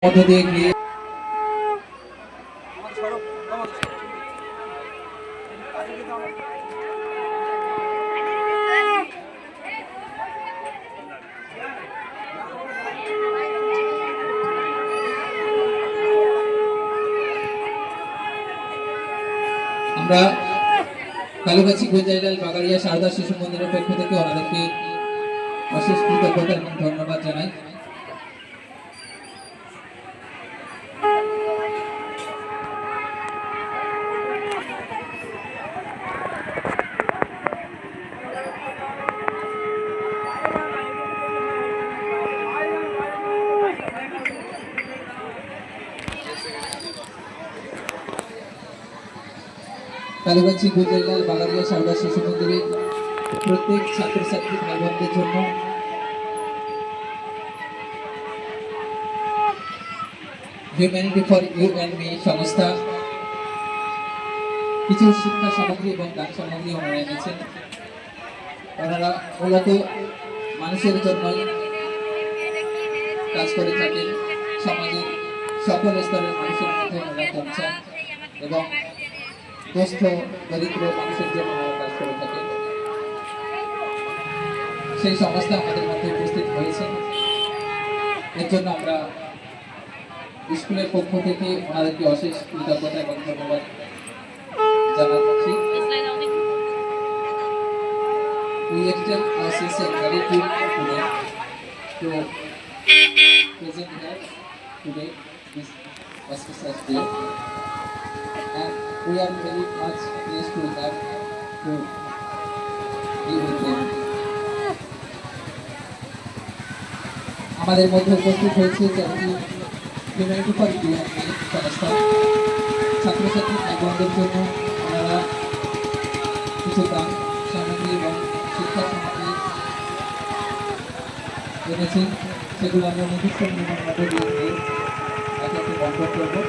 মধ্য দিয়ে গিয়ে আমরা কালুগাছি গোজাইলাল বাগাড়িয়া শারদা শিশু মন্দিরের পক্ষ থেকে ওনাদেরকে অশেষ কৃতজ্ঞতা এবং ধন্যবাদ জানাই। কালুগাছি গোজাইলাল বাগাড়িয়া শারদা শিশু মন্দিরের প্রত্যেক ছাত্রছাত্রী ভাই বোনদের জন্য humanity for you and me সংস্থা কিছু শিক্ষা সামগ্রী এবং দান সামগ্রী ওনারা এনেছেন। ওনারা মূলত মানুষের জন্যই কাজ করে থাকেন, সমাজের সকল স্তরের মানুষের মধ্যে ওনারা পৌঁছান এবং দুস্থ দরিদ্র মানুষের জন্য ওনারা কাজ করে থাকেন। সেই সংস্থা আমাদের মধ্যে উপস্থিত হয়েছে, এর জন্য আমরা স্কুলের পক্ষ থেকে ওনাদেরকে অশেষ কৃতজ্ঞতা এবং ধন্যবাদ জানাচ্ছি। We extend our sincere gratitude today to present here today this auspicious day, and we are very much pleased to have to be with them. আমাদের মধ্যে উপস্থিত হয়েছে humanity for you and me সংস্থা ছাত্রছাত্রী ভাই বোনদের জন্য ওনারা কিছু দান সামগ্রী এবং শিক্ষা সামগ্রী এনেছেন, সেগুলো আমরা নির্দিষ্ট নিয়মের মধ্যে দিয়ে একে একে বন্ধ করবো।